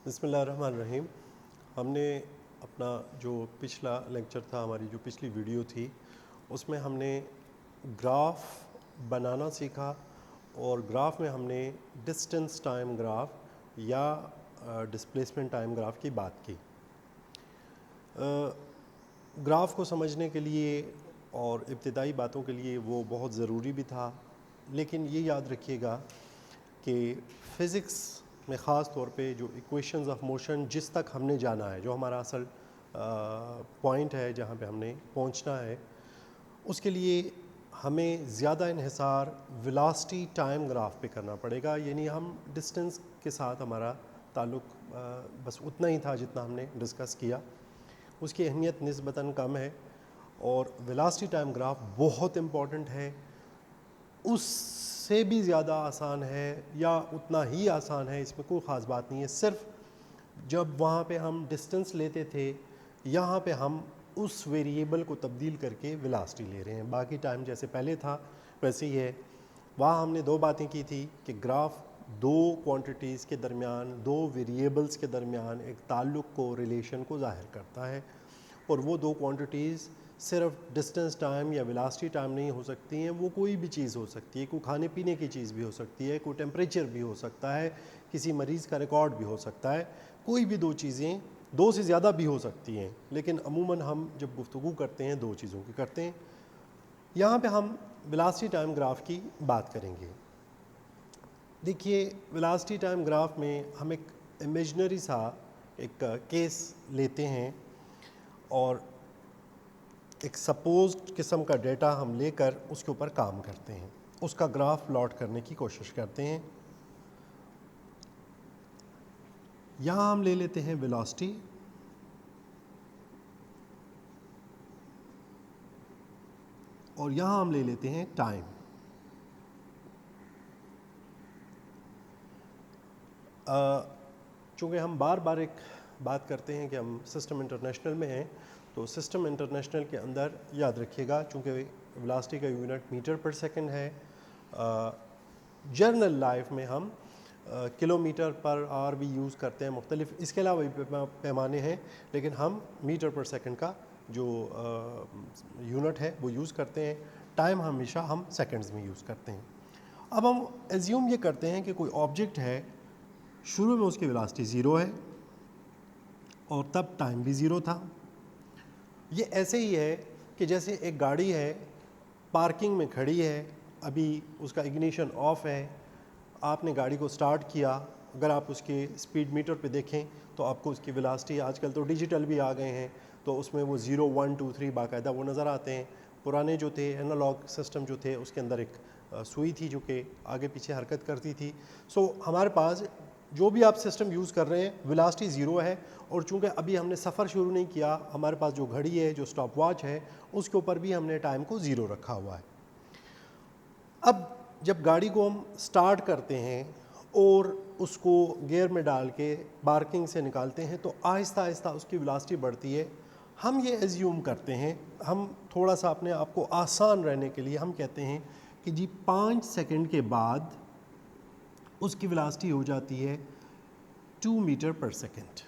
बिस्मिल्लाहिर्रहमानिर्रहीम। हमने अपना जो पिछला लेक्चर था, हमारी जो पिछली वीडियो थी, उसमें हमने ग्राफ बनाना सीखा और ग्राफ में हमने डिस्टेंस टाइम ग्राफ या डिस्प्लेसमेंट टाइम ग्राफ की बात की। ग्राफ को समझने के लिए और इब्तिदाई बातों के लिए वो बहुत ज़रूरी भी था, लेकिन ये याद रखिएगा कि फ़िज़िक्स में ख़ास तौर पे जो इक्वेशंस ऑफ मोशन जिस तक हमने जाना है, जो हमारा असल पॉइंट है जहाँ पे हमने पहुँचना है, उसके लिए हमें ज़्यादा इन्हिसार वेलोसिटी टाइम ग्राफ पे करना पड़ेगा। यानी हम डिस्टेंस के साथ हमारा ताल्लुक़ बस उतना ही था जितना हमने डिस्कस किया, उसकी अहमियत निस्बतन कम है और वेलोसिटी टाइम ग्राफ बहुत इम्पॉर्टेंट है। उससे भी ज़्यादा आसान है या उतना ही आसान है, इसमें कोई ख़ास बात नहीं है। सिर्फ जब वहाँ पे हम डिस्टेंस लेते थे, यहाँ पे हम उस वेरिएबल को तब्दील करके वेलोसिटी ले रहे हैं। बाकी टाइम जैसे पहले था वैसे ही है। वहाँ हमने दो बातें की थी कि ग्राफ दो क्वांटिटीज़ के दरमियान, दो वेरिएबल्स के दरमियान एक ताल्लुक़ को, रिलेशन को ज़ाहिर करता है, और वो दो क्वांटिटीज़ सिर्फ डिस्टेंस टाइम या वेलोसिटी टाइम नहीं हो सकती हैं, वो कोई भी चीज़ हो सकती है। कोई खाने पीने की चीज़ भी हो सकती है, कोई टेम्परेचर भी हो सकता है, किसी मरीज़ का रिकॉर्ड भी हो सकता है, कोई भी दो चीज़ें, दो से ज़्यादा भी हो सकती हैं, लेकिन अमूमन हम जब गुफ्तगू करते हैं दो चीज़ों की करते हैं। यहाँ पे हम वेलोसिटी टाइम ग्राफ की बात करेंगे। देखिए, वेलोसिटी टाइम ग्राफ में हम एक इमेजिनरी सा एक केस लेते हैं और एक सपोज्ड किस्म का डेटा हम लेकर उसके ऊपर काम करते हैं, उसका ग्राफ प्लॉट करने की कोशिश करते हैं। यहाँ हम ले लेते हैं वेलोसिटी और यहाँ हम ले लेते हैं टाइम। चूँकि हम बार बार एक बात करते हैं कि हम सिस्टम इंटरनेशनल में हैं, तो सिस्टम इंटरनेशनल के अंदर याद रखिएगा, चूँकि वेलोसिटी का यूनिट मीटर पर सेकंड है, जर्नल लाइफ में हम किलोमीटर पर आवर भी यूज़ करते हैं, मुख्तलिफ इसके अलावा भी पैमाने हैं, लेकिन हम मीटर पर सेकंड का जो यूनिट है वो यूज़ करते हैं। टाइम हमेशा हम सेकंड्स में यूज़ करते हैं। अब हम एज्यूम ये करते हैं कि कोई ऑब्जेक्ट है, शुरू में उसकी वेलोसिटी ज़ीरो है और तब टाइम भी ज़ीरो था। ये ऐसे ही है कि जैसे एक गाड़ी है, पार्किंग में खड़ी है, अभी उसका इग्निशन ऑफ है, आपने गाड़ी को स्टार्ट किया, अगर आप उसके स्पीड मीटर पे देखें तो आपको उसकी वेलोसिटी, आजकल तो डिजिटल भी आ गए हैं, तो उसमें वो 0 1 2 3 बाकायदा वो नज़र आते हैं। पुराने जो थे एनालॉग सिस्टम जो थे, उसके अंदर एक सुई थी जो कि आगे पीछे हरकत करती थी। सो हमारे पास जो भी आप सिस्टम यूज़ कर रहे हैं, वेलोसिटी ज़ीरो है, और चूँकि अभी हमने सफ़र शुरू नहीं किया, हमारे पास जो घड़ी है, जो स्टॉप वॉच है, उसके ऊपर भी हमने टाइम को ज़ीरो रखा हुआ है। अब जब गाड़ी को हम स्टार्ट करते हैं और उसको गियर में डाल के पार्किंग से निकालते हैं, तो आहिस्ता आहिस्ता उसकी वेलोसिटी बढ़ती है। हम ये एज्यूम करते हैं, हम थोड़ा सा अपने आप को आसान रहने के लिए हम कहते हैं कि जी 5 सेकंड के बाद उसकी वेलोसिटी हो जाती है 2 मीटर पर सेकंड।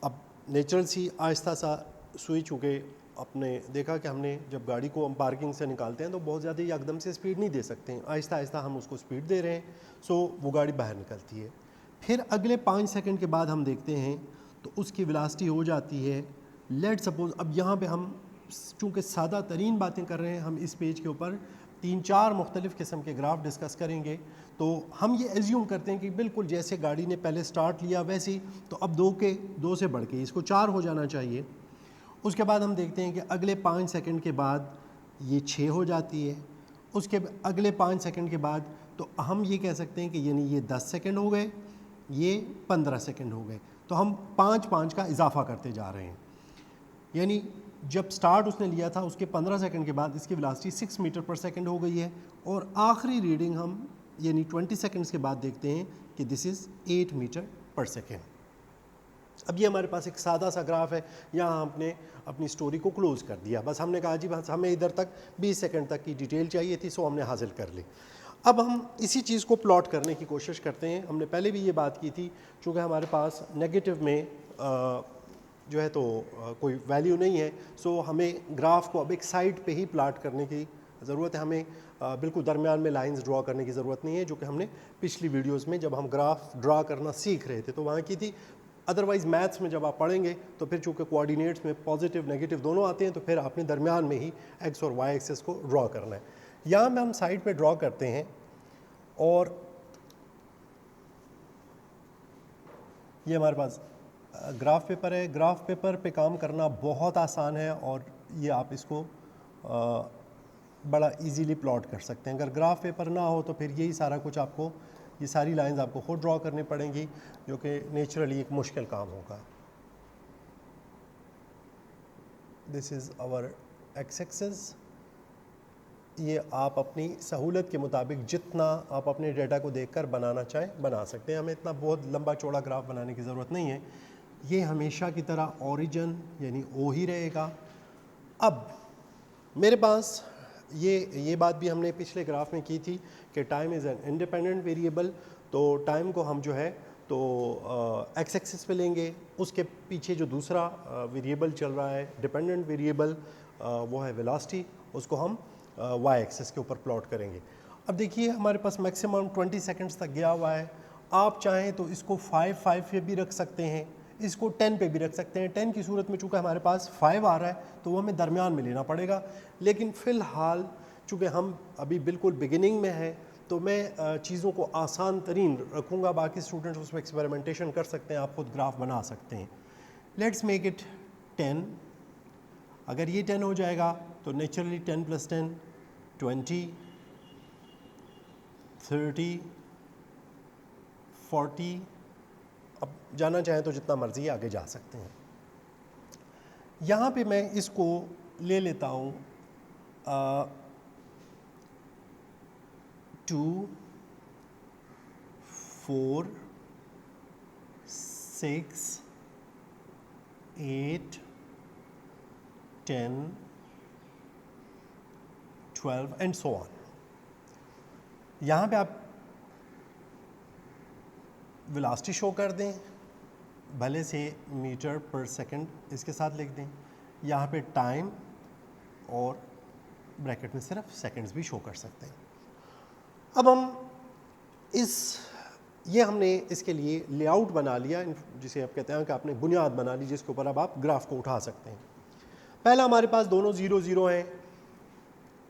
अब नेचुरल सी आहिस्ता सा सुई, चूँकि आपने देखा कि हमने जब गाड़ी को हम पार्किंग से निकालते हैं तो बहुत ज़्यादा एकदम से स्पीड नहीं दे सकते हैं, आहिस्ता आहिस्ता हम उसको स्पीड दे रहे हैं, सो वो गाड़ी बाहर निकलती है। फिर अगले 5 सेकंड के बाद हम देखते हैं तो उसकी वेलोसिटी हो जाती है, लेट सपोज, अब यहाँ पे हम चूँकि सादा तरीन बातें कर रहे हैं, हम इस पेज के ऊपर 3-4 मुख्तलिफ़ किस्म के ग्राफ डिस्कस करेंगे, तो हम ये एज्यूम करते हैं कि बिल्कुल जैसे गाड़ी ने पहले स्टार्ट लिया वैसे ही, तो अब 2 से बढ़ के इसको 4 हो जाना चाहिए। उसके बाद हम देखते हैं कि अगले 5 सेकंड के बाद ये 6 हो जाती है, उसके अगले 5 सेकंड के बाद तो हम ये कह सकते हैं कि यानी ये 10 सेकंड हो गए, ये 15 सेकंड हो गए, तो हम 5-5 का इजाफा करते जा रहे हैं। यानी जब स्टार्ट उसने लिया था उसके 15 सेकंड के बाद इसकी वेलोसिटी 6 मीटर पर सेकंड हो गई है, और आखिरी रीडिंग हम यानी 20 सेकंड्स के बाद देखते हैं कि दिस इज़ 8 मीटर पर सेकंड। अब ये हमारे पास एक सादा सा ग्राफ है, यहाँ हमने अपनी स्टोरी को क्लोज़ कर दिया, बस हमने कहा जी बस हमें इधर तक 20 सेकंड तक की डिटेल चाहिए थी, सो हमने हासिल कर ली। अब हम इसी चीज़ को प्लॉट करने की कोशिश करते हैं। हमने पहले भी ये बात की थी, चूँकि हमारे पास नेगेटिव में जो है तो कोई वैल्यू नहीं है, सो हमें ग्राफ को अब एक साइड पे ही प्लॉट करने की ज़रूरत है। हमें बिल्कुल दरमियान में लाइंस ड्रॉ करने की ज़रूरत नहीं है, जो कि हमने पिछली वीडियोस में जब हम ग्राफ ड्रॉ करना सीख रहे थे तो वहाँ की थी। अदरवाइज़ मैथ्स में जब आप पढ़ेंगे तो फिर चूँकि कोऑर्डिनेट्स में पॉजिटिव नेगेटिव दोनों आते हैं, तो फिर आपने दरमियान में ही एक्स और वाई एक्सेस को ड्रॉ करना है। यहाँ में हम साइड पे ड्रॉ करते हैं और ये हमारे पास ग्राफ पेपर है। ग्राफ पेपर पे काम करना बहुत आसान है और ये आप इसको बड़ा इजीली प्लॉट कर सकते हैं। अगर ग्राफ पेपर ना हो तो फिर यही सारा कुछ आपको, ये सारी लाइंस आपको खुद ड्रॉ करनी पड़ेंगी, जो कि नेचुरली एक मुश्किल काम होगा। This is our X axis. ये आप अपनी सहूलत के मुताबिक जितना आप अपने डेटा को देखकर बनाना चाहें बना सकते हैं। हमें इतना बहुत लंबा चौड़ा ग्राफ बनाने की ज़रूरत नहीं है। ये हमेशा की तरह ओरिजिन यानी ओ ही रहेगा। अब मेरे पास ये बात भी हमने पिछले ग्राफ में की थी कि time is an independent variable. तो टाइम को हम जो है तो एक्स एक्सिस पे लेंगे, उसके पीछे जो दूसरा वेरिएबल चल रहा है डिपेंडेंट वेरिएबल, वो है वेलोसिटी, उसको हम वाई एक्सिस के ऊपर प्लॉट करेंगे। अब देखिए हमारे पास मैक्सिमम 20 सेकंड्स तक गया हुआ है। आप चाहें तो इसको 5 पे भी रख सकते हैं, इसको 10 पे भी रख सकते हैं। 10 की सूरत में चूँकि हमारे पास 5 आ रहा है तो वो हमें दरमियान में लेना पड़ेगा। लेकिन फ़िलहाल चूँकि हम अभी बिल्कुल बिगिनिंग में हैं तो मैं चीज़ों को आसान तरीन रखूँगा। बाकी स्टूडेंट्स उसमें एक्सपेरिमेंटेशन कर सकते हैं, आप खुद ग्राफ बना सकते हैं। Let's make it 10। अगर ये 10 हो जाएगा तो नेचुरली 10 + 10 20, 30, 40। अब जाना चाहें तो जितना मर्ज़ी आगे जा सकते हैं। यहाँ पे मैं इसको ले लेता हूँ 2, 4, 6, 8, 10, 12 एंड सो ऑन। यहाँ पे आप वेलोसिटी शो कर दें, भले से मीटर पर सेकंड इसके साथ लिख दें। यहाँ पे टाइम और ब्रैकेट में सिर्फ सेकंड्स भी शो कर सकते हैं। अब हम ये हमने इसके लिए लेआउट बना लिया, जिसे आप कहते हैं कि आपने बुनियाद बना ली जिसके ऊपर अब आप ग्राफ को उठा सकते हैं। पहला हमारे पास दोनों 0 0 हैं।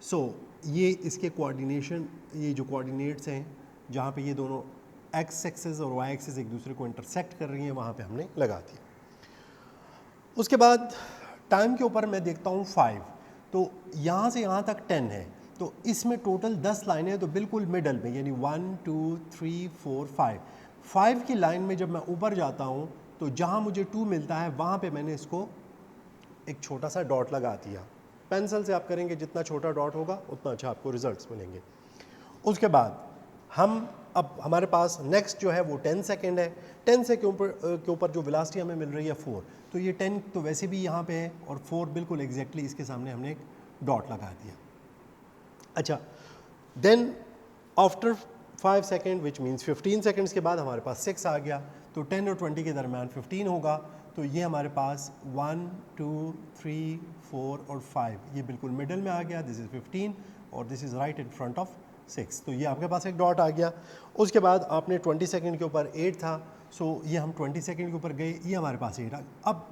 सो ये इसके कोऑर्डिनेशन, ये जो कोऑर्डिनेट्स हैं जहाँ पे ये दोनों एक्स एक्सिस और वाई एक्सिस एक दूसरे को इंटरसेक्ट कर रही हैं, वहाँ पे हमने लगा दिया। उसके बाद टाइम के ऊपर मैं देखता हूँ 5, तो यहाँ से यहाँ तक 10 है, तो इसमें टोटल 10 लाइनें हैं, तो बिल्कुल मिडल में यानी 1 2 3 4 5 की लाइन में जब मैं ऊपर जाता हूँ तो जहाँ मुझे 2 मिलता है वहाँ पे मैंने इसको एक छोटा सा डॉट लगा दिया। पेंसिल से आप करेंगे जितना छोटा डॉट होगा उतना अच्छा आपको रिजल्ट्स मिलेंगे। उसके बाद अब हमारे पास नेक्स्ट जो है वो 10 सेकेंड है। 10 से के ऊपर जो वेलोसिटी हमें मिल रही है 4, तो ये 10 तो वैसे भी यहाँ पे है और 4 बिल्कुल एग्जैक्टली इसके सामने हमने एक डॉट लगा दिया। अच्छा, then after 5 second which means 15 seconds के बाद हमारे पास 6 आ गया, तो 10 और 20 के दरमियान 15 होगा। तो ये हमारे पास 1 2 3 4 और 5 ये बिल्कुल मिडल में आ गया। दिस इज़ 15 और this is right in front of 6, तो ये आपके पास एक डॉट आ गया। उसके बाद आपने 20 सेकंड के ऊपर 8 था, सो ये हम 20 सेकंड के ऊपर गए, ये हमारे पास 8 आ गया। अब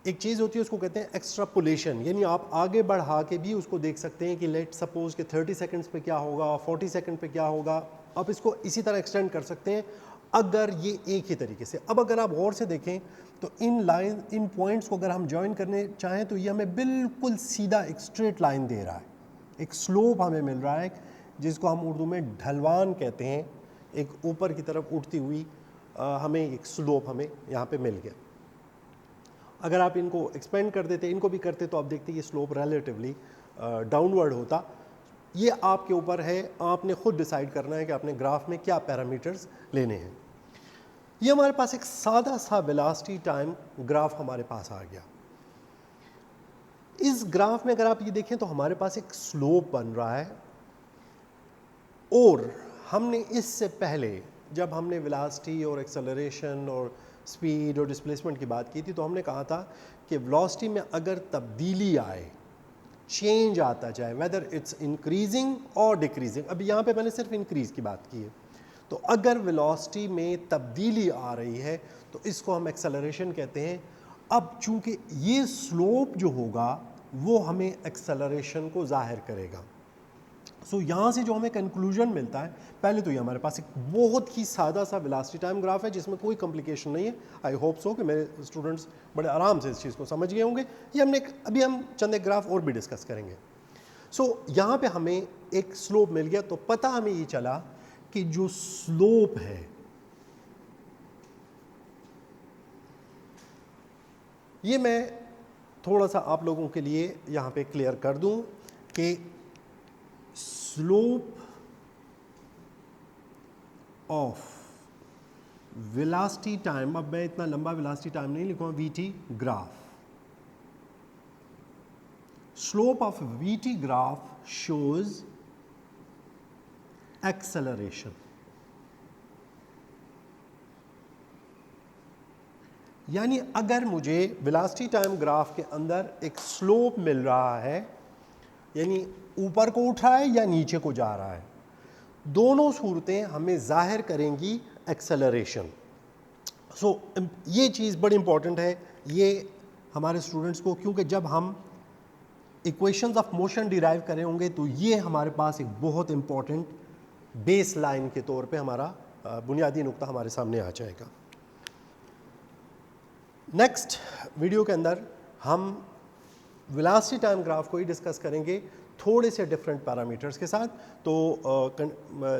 एक चीज़ होती है उसको कहते हैं एक्स्ट्रापोलेशन, यानी आप आगे बढ़ा के भी उसको देख सकते हैं कि लेट सपोज कि 30 सेकंड्स पे क्या होगा, 40 सेकंड पे क्या होगा। आप इसको इसी तरह एक्सटेंड कर सकते हैं अगर ये एक ही तरीके से। अब अगर आप गौर से देखें तो इन पॉइंट्स को अगर हम ज्वाइन करने चाहें तो ये हमें बिल्कुल सीधा एक स्ट्रेट लाइन दे रहा है, एक स्लोप हमें मिल रहा है जिसको हम उर्दू में ढलवान कहते हैं। एक ऊपर की तरफ उठती हुई हमें एक स्लोप हमें यहाँ पे मिल गया। अगर आप इनको एक्सपेंड कर देते, इनको भी करते, तो आप देखते ये स्लोप रिलेटिवली डाउनवर्ड होता। ये आपके ऊपर है, आपने खुद डिसाइड करना है कि आपने ग्राफ में क्या पैरामीटर्स लेने हैं। ये हमारे पास एक सादा सा वेलोसिटी टाइम ग्राफ हमारे पास आ गया। इस ग्राफ में अगर आप ये देखें तो हमारे पास एक स्लोप बन रहा है और हमने इससे पहले जब हमने वेलोसिटी और एक्सेलरेशन और स्पीड और डिस्प्लेसमेंट की बात की थी, तो हमने कहा था कि वेलोसिटी में अगर तब्दीली आए, चेंज आता जाए, वेदर इट्स इंक्रीजिंग और डिक्रीजिंग, अभी यहाँ पे मैंने सिर्फ इंक्रीज की बात की है, तो अगर वेलोसिटी में तब्दीली आ रही है तो इसको हम एक्सेलरेशन कहते हैं। अब चूंकि ये स्लोप जो होगा वो हमें एक्सेलरेशन को जाहिर करेगा। सो यहाँ से जो हमें कंक्लूजन मिलता है, पहले तो ये हमारे पास एक बहुत ही सादा सा वेलोसिटी टाइम ग्राफ है जिसमें कोई कॉम्प्लिकेशन नहीं है। आई होप सो कि मेरे स्टूडेंट्स बड़े आराम से इस चीज़ को समझ गए होंगे। ये हमने अभी हम चंद एक ग्राफ और भी डिस्कस करेंगे। सो यहाँ पे हमें एक स्लोप मिल गया, तो पता हमें ये चला कि जो स्लोप है ये मैं थोड़ा सा आप लोगों के लिए यहाँ पे क्लियर कर दूं कि स्लोप ऑफ वेलोसिटी टाइम, अब मैं इतना लंबा वेलोसिटी टाइम नहीं लिखूंगा, VT graph, slope of VT graph shows acceleration. यानी अगर मुझे वेलोसिटी टाइम ग्राफ के अंदर एक स्लोप मिल रहा है, यानी ऊपर को उठ रहा है या नीचे को जा रहा है, दोनों सूरतें हमें जाहिर करेंगी एक्सेलरेशन। सो ये चीज़ बड़ी इंपॉर्टेंट है ये हमारे स्टूडेंट्स को, क्योंकि जब हम इक्वेशंस ऑफ मोशन डिराइव कर रहे होंगे तो ये हमारे पास एक बहुत इंपॉर्टेंट बेस लाइन के तौर पे हमारा बुनियादी नुक्ता हमारे सामने आ जाएगा। नेक्स्ट वीडियो के अंदर हम वेलोसिटी टाइम ग्राफ को ही डिस्कस करेंगे थोड़े से डिफरेंट पैरामीटर्स के साथ, तो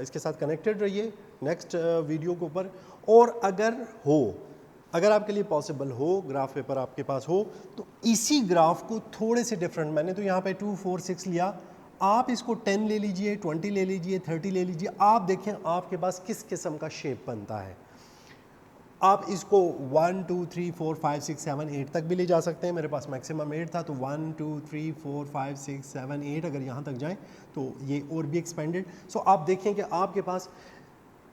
इसके साथ कनेक्टेड रहिए नेक्स्ट वीडियो के ऊपर। और अगर आपके लिए पॉसिबल हो, ग्राफ पेपर आपके पास हो, तो इसी ग्राफ को थोड़े से डिफरेंट, मैंने तो यहाँ पे 2, 4, 6 लिया, आप इसको 10 ले लीजिए, 20 ले लीजिए, 30 ले लीजिए, आप देखें आपके पास किस किस्म का शेप बनता है। आप इसको 1, 2, 3, 4, 5, 6, 7, 8 तक भी ले जा सकते हैं। मेरे पास मैक्सिमम 8 था, तो 1, 2, 3, 4, 5, 6, 7, 8 अगर यहाँ तक जाएं तो ये और भी एक्सपेंडेड। सो आप देखें कि आपके पास,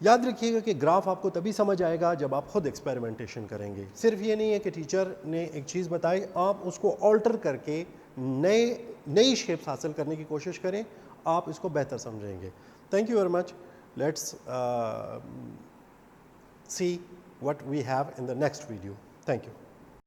याद रखिएगा कि ग्राफ आपको तभी समझ आएगा जब आप खुद एक्सपेरिमेंटेशन करेंगे। सिर्फ ये नहीं है कि टीचर ने एक चीज़ बताई, आप उसको ऑल्टर करके नई शेप्स हासिल करने की कोशिश करें, आप इसको बेहतर समझेंगे। Thank you very much. Let's see what we have in the next video. Thank you.